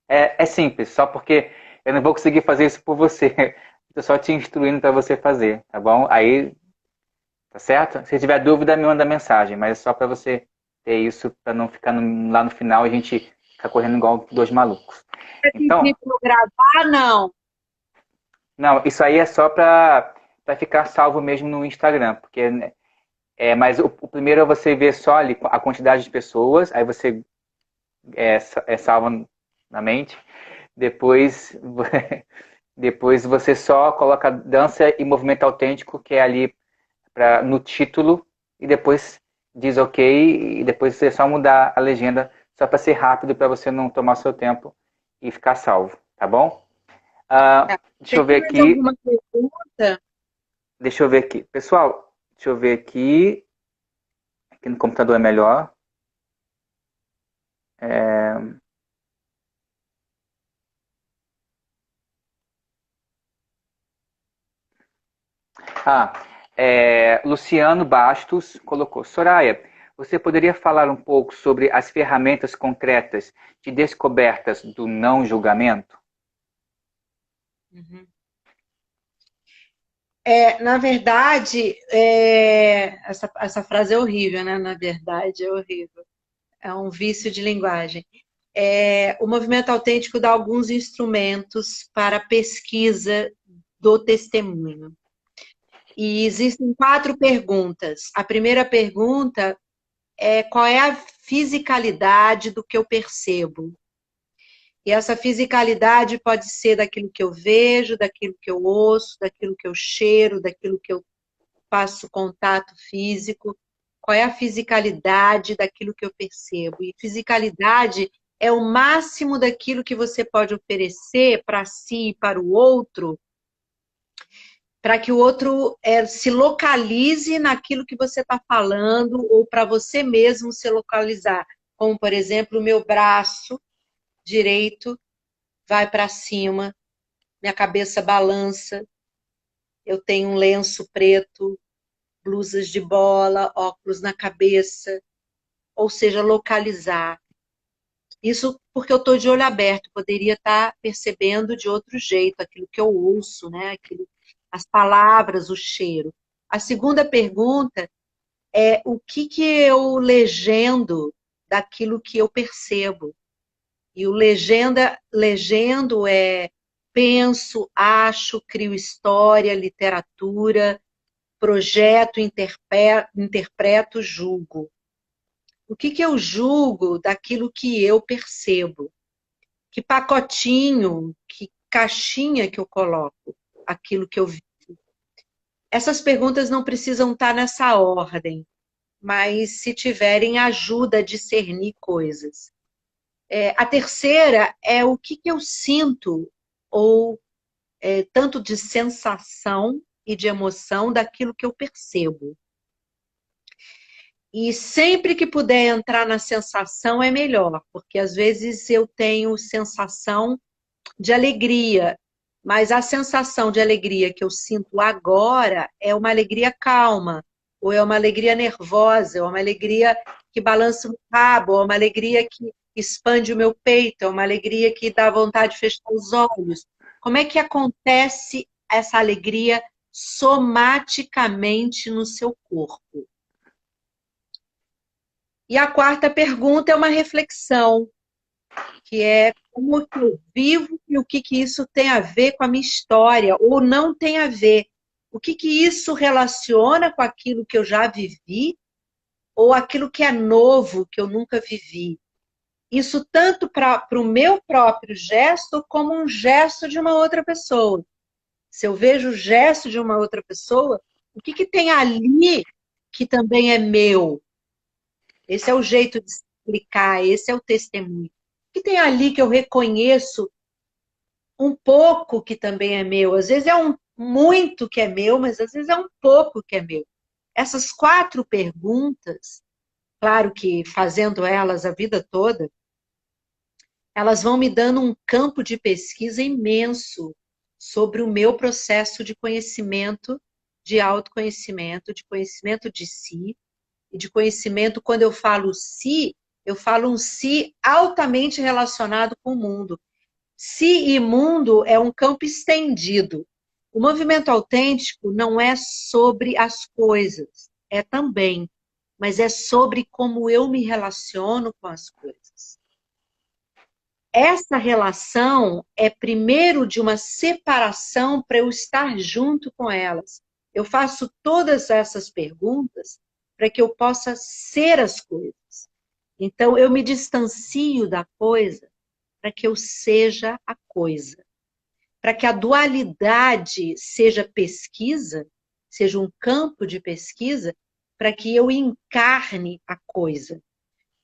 É simples, só porque eu não vou conseguir fazer isso por você. Estou só te instruindo para você fazer, tá bom? Aí, tá certo? Se tiver dúvida, me manda mensagem, mas é só para você ter isso, para não ficar lá no final a gente ficar correndo igual dois malucos. Você Então, pediu para eu gravar? Não. não, isso aí é só para ficar salvo mesmo no Instagram, porque né, mas o primeiro é você ver só ali a quantidade de pessoas, aí você salva na mente. Depois, depois você só coloca dança e movimento autêntico, que é ali no título, e depois diz ok, e depois você só mudar a legenda, só para ser rápido, para você não tomar seu tempo e ficar salvo, tá bom? Tá. Deixa Tem eu ver mais aqui. alguma pergunta? Deixa eu ver aqui. Pessoal, deixa eu ver aqui. Aqui no computador é melhor. É... Ah, Luciano Bastos colocou. Soraya, você poderia falar um pouco sobre as ferramentas concretas de descobertas do não julgamento? Uhum. Na verdade, essa frase é horrível, né? Na verdade, é horrível. É um vício de linguagem. O movimento autêntico dá alguns instrumentos para a pesquisa do testemunho. E existem 4 perguntas. A primeira pergunta é qual é a fisicalidade do que eu percebo? E essa fisicalidade pode ser daquilo que eu vejo, daquilo que eu ouço, daquilo que eu cheiro, daquilo que eu faço contato físico. Qual é a fisicalidade daquilo que eu percebo? E fisicalidade é o máximo daquilo que você pode oferecer para si e para o outro, para que o outro se localize naquilo que você está falando, ou para você mesmo se localizar. Como, por exemplo, o meu braço direito vai para cima, minha cabeça balança, eu tenho um lenço preto blusas de bola, óculos na cabeça, ou seja, localizar. Isso porque eu estou de olho aberto, poderia estar percebendo de outro jeito aquilo que eu ouço, né? As palavras, o cheiro. A segunda pergunta é o que eu legendo daquilo que eu percebo. E o legendo é penso, acho, crio história, literatura, projeto, interpreto, julgo. O que eu julgo daquilo que eu percebo? Que pacotinho, que caixinha que eu coloco aquilo que eu vi? Essas perguntas não precisam estar nessa ordem, mas se tiverem, ajuda a discernir coisas. A terceira é o que eu sinto, ou tanto de sensação e de emoção daquilo que eu percebo. E sempre que puder entrar na sensação é melhor, porque às vezes eu tenho sensação de alegria, mas a sensação de alegria que eu sinto agora é uma alegria calma, ou é uma alegria nervosa, ou é uma alegria que balança o rabo, ou é uma alegria que expande o meu peito, é uma alegria que dá vontade de fechar os olhos. Como é que acontece essa alegria somaticamente no seu corpo? E a quarta pergunta é uma reflexão, que é como que eu vivo e o que isso tem a ver com a minha história, ou não tem a ver. O que isso relaciona com aquilo que eu já vivi, ou aquilo que é novo, que eu nunca vivi. Isso tanto para o meu próprio gesto, como um gesto de uma outra pessoa. Se eu vejo o gesto de uma outra pessoa, o que tem ali que também é meu? Esse é o jeito de explicar, esse é o testemunho. O que tem ali que eu reconheço um pouco que também é meu? Às vezes é um muito que é meu, mas às vezes é um pouco que é meu. Essas quatro perguntas, claro que fazendo elas a vida toda, elas vão me dando um campo de pesquisa imenso sobre o meu processo de conhecimento, de autoconhecimento, de conhecimento de si, e de conhecimento, quando eu falo si, eu falo um si altamente relacionado com o mundo. Si e mundo é um campo estendido. O movimento autêntico não é sobre as coisas, é também, mas é sobre como eu me relaciono com as coisas. Essa relação é primeiro de uma separação para eu estar junto com elas. Eu faço todas essas perguntas para que eu possa ser as coisas. Então, eu me distancio da coisa para que eu seja a coisa. Para que a dualidade seja pesquisa, seja um campo de pesquisa, para que eu encarne a coisa.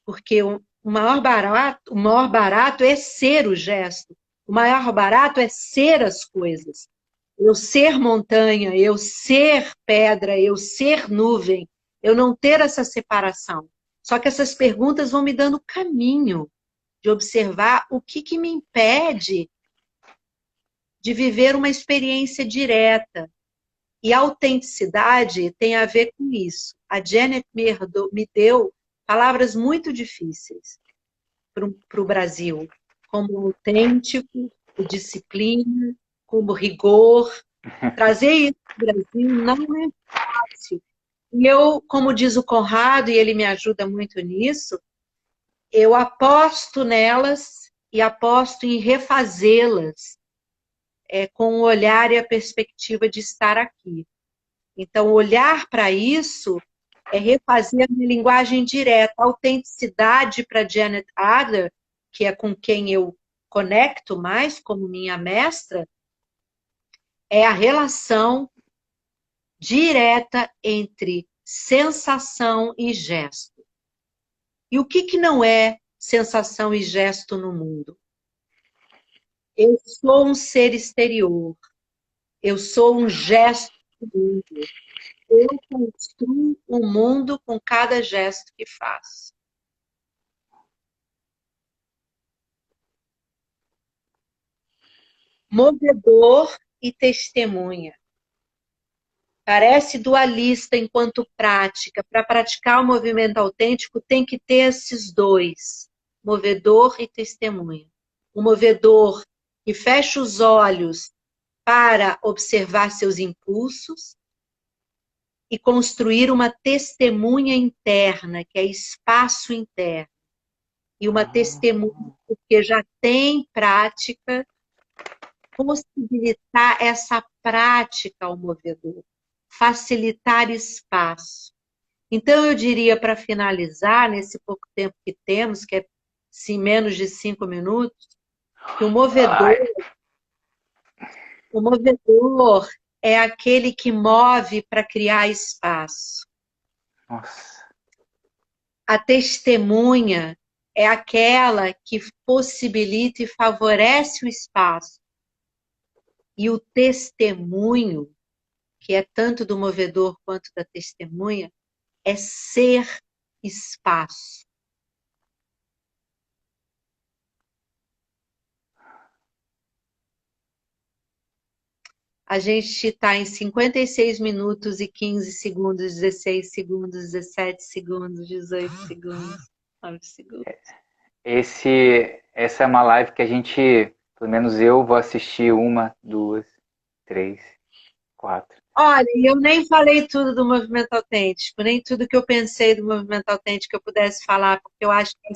Porque o maior barato é ser o gesto. O maior barato é ser as coisas. Eu ser montanha, eu ser pedra, eu ser nuvem, eu não ter essa separação. Só que essas perguntas vão me dando caminho de observar o que me impede de viver uma experiência direta. E a autenticidade tem a ver com isso. A Janet me deu palavras muito difíceis para o Brasil, como autêntico, disciplina, como rigor. Trazer isso para o Brasil não é fácil. E eu, como diz o Conrado, e ele me ajuda muito nisso, eu aposto nelas e aposto em refazê-las com o olhar e a perspectiva de estar aqui. Então, olhar para isso é refazer a minha linguagem direta. A autenticidade para Janet Adler, que é com quem eu conecto mais como minha mestra, é a relação direta entre sensação e gesto. E o que não é sensação e gesto no mundo? Eu sou um ser exterior. Eu sou um gesto do mundo. Eu construo o mundo com cada gesto que faço. Movedor e testemunha. Parece dualista enquanto prática. Para praticar o movimento autêntico, tem que ter esses dois, movedor e testemunha. O movedor que fecha os olhos para observar seus impulsos e construir uma testemunha interna, que é espaço interno. E uma testemunha, porque já tem prática, possibilitar essa prática ao movedor, facilitar espaço. Então, eu diria, para finalizar, nesse pouco tempo que temos, que é sim, menos de 5 minutos, que o movedor é aquele que move para criar espaço. Nossa. A testemunha é aquela que possibilita e favorece o espaço. E o testemunho, que é tanto do movedor quanto da testemunha, é ser espaço. A gente está em 56 minutos e 15 segundos, 16 segundos, 17 segundos, 18 segundos, 9 segundos. Essa é uma live que a gente, pelo menos eu, vou assistir 1, 2, 3, 4. Olha, eu nem falei tudo do movimento autêntico, nem tudo que eu pensei do movimento autêntico eu pudesse falar, porque eu acho que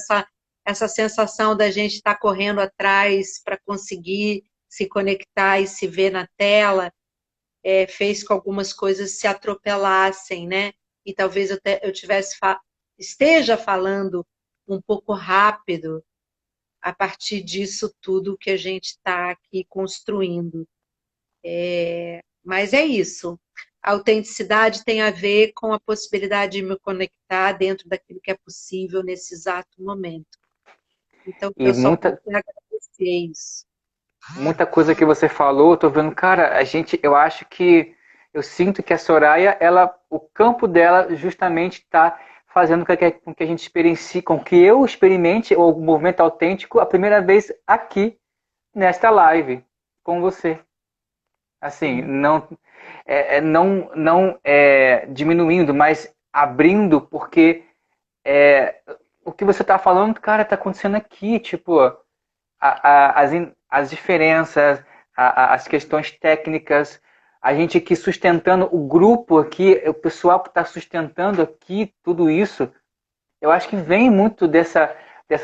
essa sensação da gente estar correndo atrás para conseguir se conectar e se ver na tela, fez com que algumas coisas se atropelassem, né? E talvez eu esteja falando um pouco rápido a partir disso tudo que a gente está aqui construindo. Mas é isso. A autenticidade tem a ver com a possibilidade de me conectar dentro daquilo que é possível nesse exato momento. Então, E eu só posso agradecer isso. muita coisa que você falou, eu tô vendo, cara, eu acho que, eu sinto que a Soraya, o campo dela justamente está fazendo com que a gente experiencie, com que eu experimente o movimento autêntico a primeira vez aqui, nesta live, com você. Assim, não diminuindo, mas abrindo, porque o que você está falando, cara, está acontecendo aqui, tipo, as diferenças, as questões técnicas, a gente aqui sustentando o grupo aqui, o pessoal que está sustentando aqui tudo isso, eu acho que vem muito dessas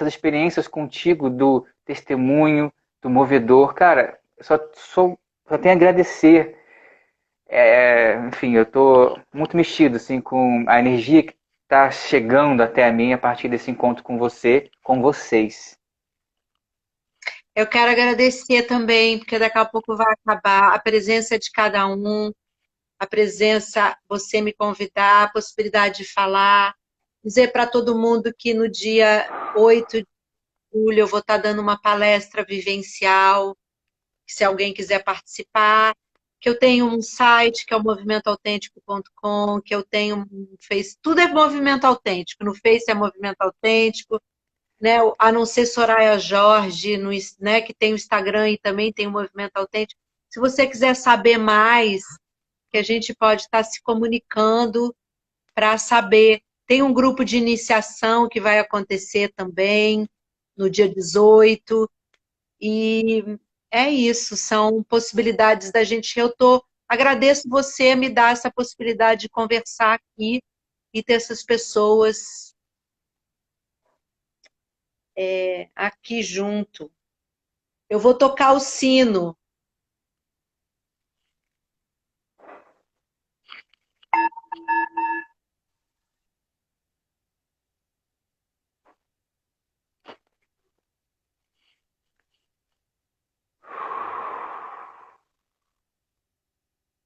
experiências contigo, do testemunho, do movedor. Cara, só tenho a agradecer. Enfim, eu estou muito mexido assim, com a energia que está chegando até a mim a partir desse encontro com você, com vocês. Eu quero agradecer também, porque daqui a pouco vai acabar a presença de cada um, a presença, você me convidar, a possibilidade de falar, dizer para todo mundo que no dia 8 de julho eu vou estar dando uma palestra vivencial, que se alguém quiser participar, que eu tenho um site que é o movimentoautêntico.com, que eu tenho um Face, tudo é movimento autêntico, no Face é movimento autêntico, né? A não ser Soraya Jorge, né, que tem o Instagram e também tem o movimento autêntico. Se você quiser saber mais, que a gente pode estar se comunicando para saber. Tem um grupo de iniciação que vai acontecer também no dia 18. E é isso, são possibilidades da gente. Agradeço você me dar essa possibilidade de conversar aqui e ter essas pessoas aqui junto. Eu vou tocar o sino.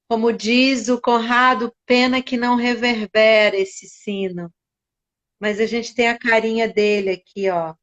Como diz o Conrado, pena que não reverbera esse sino. Mas a gente tem a carinha dele aqui, ó.